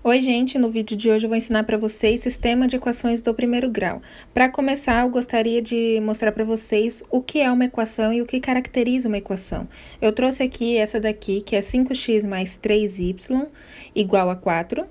Oi, gente! No vídeo de hoje eu vou ensinar para vocês sistema de equações do primeiro grau. Para começar, eu gostaria de mostrar para vocês o que é uma equação e o que caracteriza uma equação. Eu trouxe aqui essa daqui, que é 5x mais 3y igual a 4.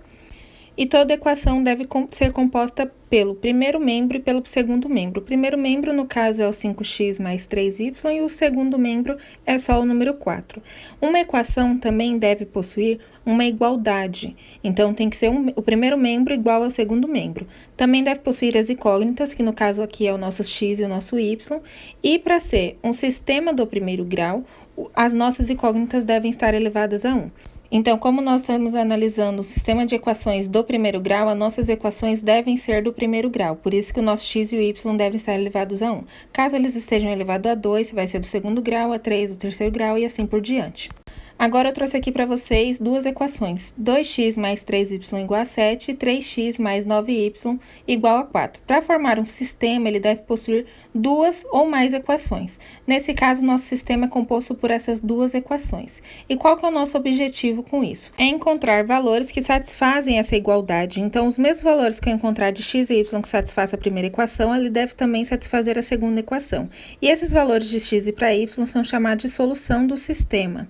E toda equação deve ser composta pelo primeiro membro e pelo segundo membro. O primeiro membro, no caso, é o 5x mais 3y e o segundo membro é só o número 4. Uma equação também deve possuir uma igualdade. Então, tem que ser o primeiro membro igual ao segundo membro. Também deve possuir as incógnitas, que no caso aqui é o nosso x e o nosso y. E para ser um sistema do primeiro grau, as nossas incógnitas devem estar elevadas a 1. Então, como nós estamos analisando o sistema de equações do primeiro grau, as nossas equações devem ser do primeiro grau, por isso que o nosso x e o y devem estar elevados a 1. Caso eles estejam elevados a 2, vai ser do segundo grau, a 3 do terceiro grau e assim por diante. Agora eu trouxe aqui para vocês duas equações, 2x mais 3y igual a 7 e 3x mais 9y igual a 4. Para formar um sistema, ele deve possuir duas ou mais equações. Nesse caso, nosso sistema é composto por essas duas equações. E qual que é o nosso objetivo com isso? É encontrar valores que satisfazem essa igualdade. Então, os mesmos valores que eu encontrar de x e y que satisfaz a primeira equação, ele deve também satisfazer a segunda equação. E esses valores de x e para y são chamados de solução do sistema.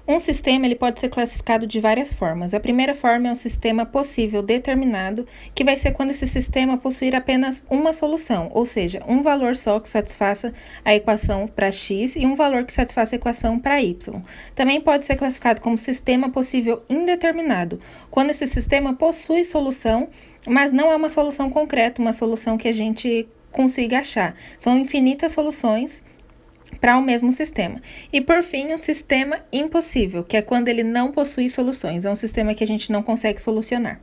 Um sistema ele pode ser classificado de várias formas. A primeira forma é um sistema possível determinado, que vai ser quando esse sistema possuir apenas uma solução, ou seja, um valor só que satisfaça a equação para x e um valor que satisfaça a equação para y. Também pode ser classificado como sistema possível indeterminado, quando esse sistema possui solução, mas não é uma solução concreta, uma solução que a gente consiga achar. São infinitas soluções para o mesmo sistema. E, por fim, um sistema impossível, que é quando ele não possui soluções. É um sistema que a gente não consegue solucionar.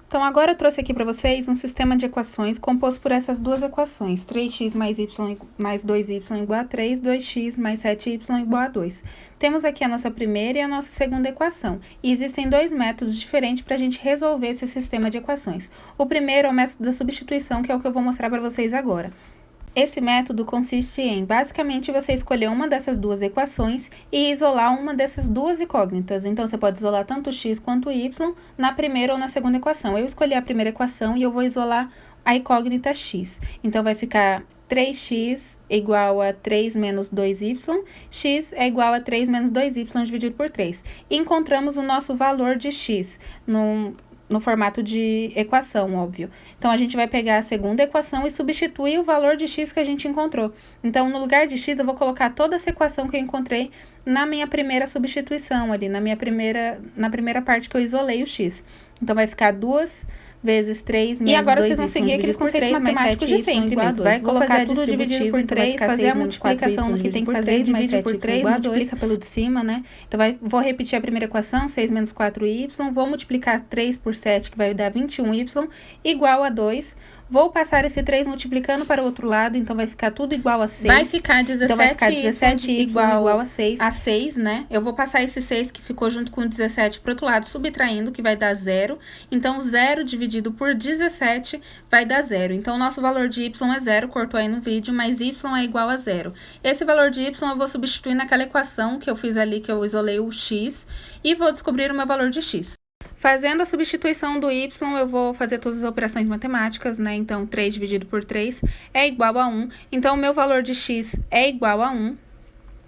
Então, agora eu trouxe aqui para vocês um sistema de equações composto por essas duas equações. 3x mais y mais 2y igual a 3, 2x mais 7y igual a 2. Temos aqui a nossa primeira e a nossa segunda equação. E existem dois métodos diferentes para a gente resolver esse sistema de equações. O primeiro é o método da substituição, que é o que eu vou mostrar para vocês agora. Esse método consiste em, basicamente, você escolher uma dessas duas equações e isolar uma dessas duas incógnitas. Então, você pode isolar tanto x quanto y na primeira ou na segunda equação. Eu escolhi a primeira equação e eu vou isolar a incógnita x. Então, vai ficar 3x igual a 3 menos 2y, x é igual a 3 menos 2y dividido por 3. E encontramos o nosso valor de x no formato de equação, óbvio. Então, a gente vai pegar a segunda equação e substituir o valor de x que a gente encontrou. Então, no lugar de x, eu vou colocar toda essa equação que eu encontrei na minha primeira substituição ali, na primeira parte que eu isolei o x. Então, vai ficar 2 vezes 3 menos 2y. E agora vocês vão seguir aqueles conceitos matemáticos de sempre mesmo. Vai colocar tudo dividido por 3, fazer a multiplicação no que tem que fazer, dividir por 3, multiplica pelo de cima, né? Então, vou repetir a primeira equação, 6 menos 4y, vou multiplicar 3 por 7, que vai dar 21y, igual a 2. Vou passar esse 3 multiplicando para o outro lado, então vai ficar tudo igual a 6. Vai ficar 17, então vai ficar 17y igual a 6. A 6, né? Eu vou passar esse 6 que ficou junto com 17 para o outro lado, subtraindo, que vai dar 0. Então, 0 dividido por 17 vai dar 0. Então, o nosso valor de y é 0, cortou aí no vídeo, mas y é igual a 0. Esse valor de y eu vou substituir naquela equação que eu fiz ali, que eu isolei o x, e vou descobrir o meu valor de x. Fazendo a substituição do y, eu vou fazer todas as operações matemáticas, né? Então, 3 dividido por 3 é igual a 1. Então, o meu valor de x é igual a 1.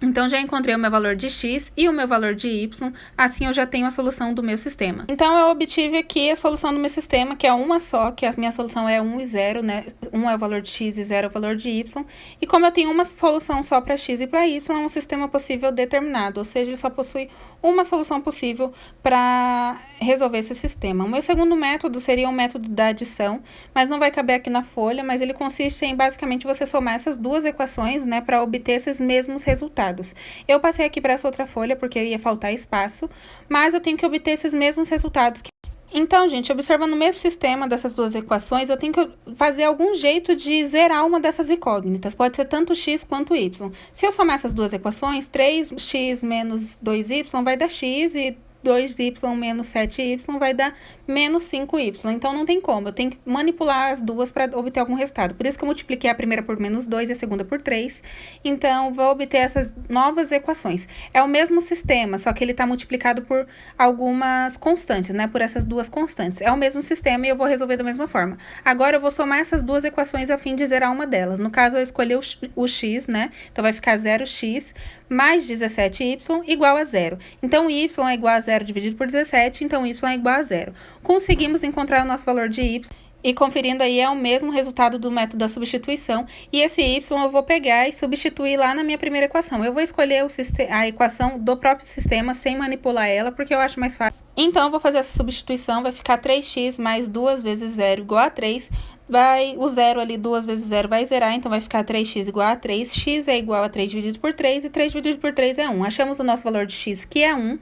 Então, já encontrei o meu valor de x e o meu valor de y, assim eu já tenho a solução do meu sistema. Então, eu obtive aqui a solução do meu sistema, que é uma só, que a minha solução é 1 e 0, né? 1 é o valor de x e 0 é o valor de y. E como eu tenho uma solução só para x e para y, é um sistema possível determinado, ou seja, ele só possui uma solução possível para resolver esse sistema. O meu segundo método seria o método da adição, mas não vai caber aqui na folha, mas ele consiste em, basicamente, você somar essas duas equações, né, para obter esses mesmos resultados. Eu passei aqui para essa outra folha porque ia faltar espaço, mas eu tenho que obter esses mesmos resultados. Então, gente, observando o mesmo sistema dessas duas equações, eu tenho que fazer algum jeito de zerar uma dessas incógnitas. Pode ser tanto x quanto y. Se eu somar essas duas equações, 3x menos 2y vai dar x e 2y menos 7y vai dar menos 5y. Então, não tem como. Eu tenho que manipular as duas para obter algum resultado. Por isso que eu multipliquei a primeira por menos 2 e a segunda por 3. Então, vou obter essas novas equações. É o mesmo sistema, só que ele está multiplicado por algumas constantes, né? Por essas duas constantes. É o mesmo sistema e eu vou resolver da mesma forma. Agora, eu vou somar essas duas equações a fim de zerar uma delas. No caso, eu escolhi o x, né? Então, vai ficar 0x mais 17y igual a 0. Então, y é igual a 0 dividido por 17, então y é igual a 0. Conseguimos encontrar o nosso valor de y, e conferindo aí é o mesmo resultado do método da substituição, e esse y eu vou pegar e substituir lá na minha primeira equação. Eu vou escolher a equação do próprio sistema sem manipular ela, porque eu acho mais fácil. Então, eu vou fazer essa substituição, vai ficar 3x mais 2 vezes 0 igual a 3, o 0 ali, 2 vezes 0 vai zerar, então vai ficar 3x igual a 3, x é igual a 3 dividido por 3, e 3 dividido por 3 é 1. Achamos o nosso valor de x, que é 1,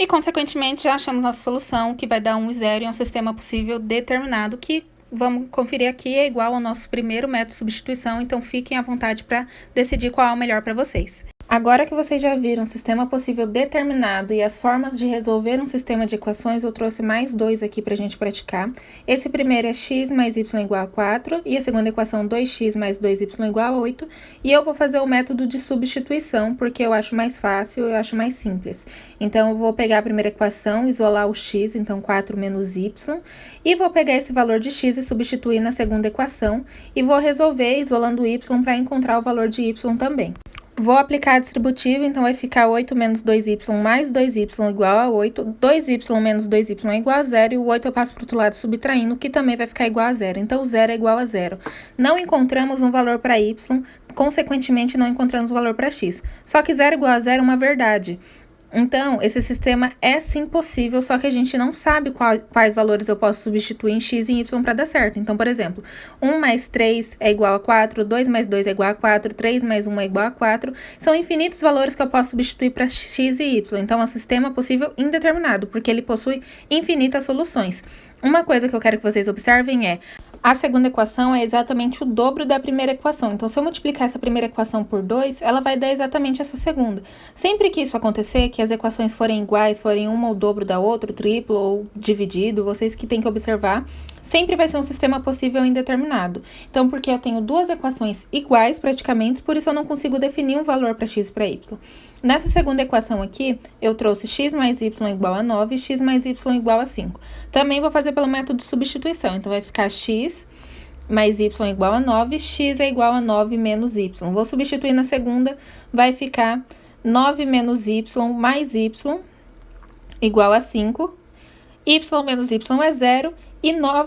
e, consequentemente, já achamos nossa solução, que vai dar 1 e 0, e é um sistema possível determinado, que, vamos conferir aqui, é igual ao nosso primeiro método de substituição, então fiquem à vontade para decidir qual é o melhor para vocês. Agora que vocês já viram o sistema possível determinado e as formas de resolver um sistema de equações, eu trouxe mais dois aqui para a gente praticar. Esse primeiro é x mais y igual a 4, e a segunda equação 2x mais 2y igual a 8. E eu vou fazer o método de substituição, porque eu acho mais fácil, eu acho mais simples. Então, eu vou pegar a primeira equação, isolar o x, então 4 menos y, e vou pegar esse valor de x e substituir na segunda equação, e vou resolver isolando o y para encontrar o valor de y também. Vou aplicar a distributiva, então vai ficar 8 menos 2y mais 2y igual a 8. 2y menos 2y é igual a 0, e o 8 eu passo para o outro lado subtraindo, que também vai ficar igual a 0. Então, 0 é igual a 0. Não encontramos um valor para y, consequentemente, não encontramos um valor para x. Só que 0 igual a 0 é uma verdade. Então, esse sistema é sim possível, só que a gente não sabe quais valores eu posso substituir em x e em y para dar certo. Então, por exemplo, 1 mais 3 é igual a 4, 2 mais 2 é igual a 4, 3 mais 1 é igual a 4. São infinitos valores que eu posso substituir para x e y. Então, é um sistema possível indeterminado, porque ele possui infinitas soluções. Uma coisa que eu quero que vocês observem é: a segunda equação é exatamente o dobro da primeira equação. Então, se eu multiplicar essa primeira equação por 2, ela vai dar exatamente essa segunda. Sempre que isso acontecer, que as equações forem iguais, forem uma o dobro da outra, triplo ou dividido, vocês que têm que observar, sempre vai ser um sistema possível indeterminado. Então, porque eu tenho duas equações iguais praticamente, por isso eu não consigo definir um valor para x e para y. Nessa segunda equação aqui, eu trouxe x mais y igual a 9 e x mais y igual a 5. Também vou fazer pelo método de substituição. Então, vai ficar x mais y igual a 9, x é igual a 9 menos y. Vou substituir na segunda, vai ficar 9 menos y mais y igual a 5. Y menos y é 0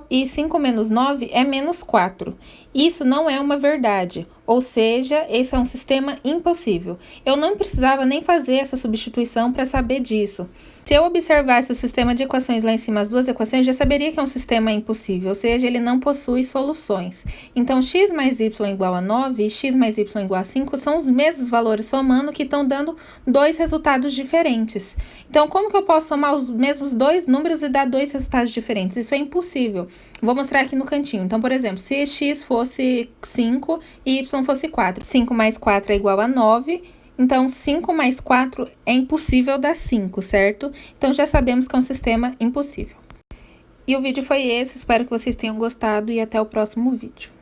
e 5 menos 9 é menos 4. Isso não é uma verdade, ou seja, esse é um sistema impossível. Eu não precisava nem fazer essa substituição para saber disso. Se eu observasse o sistema de equações lá em cima, as duas equações, já saberia que é um sistema impossível, ou seja, ele não possui soluções. Então, x mais y igual a 9 e x mais y igual a 5 são os mesmos valores somando que estão dando dois resultados diferentes. Então, como que eu posso somar os mesmos dois números e dar dois resultados diferentes? Isso é impossível. Vou mostrar aqui no cantinho. Então, por exemplo, se x fosse 5 e y fosse 4, 5 mais 4 é igual a 9. Então, 5 mais 4 é impossível dar 5, certo? Então, já sabemos que é um sistema impossível. E o vídeo foi esse, espero que vocês tenham gostado e até o próximo vídeo.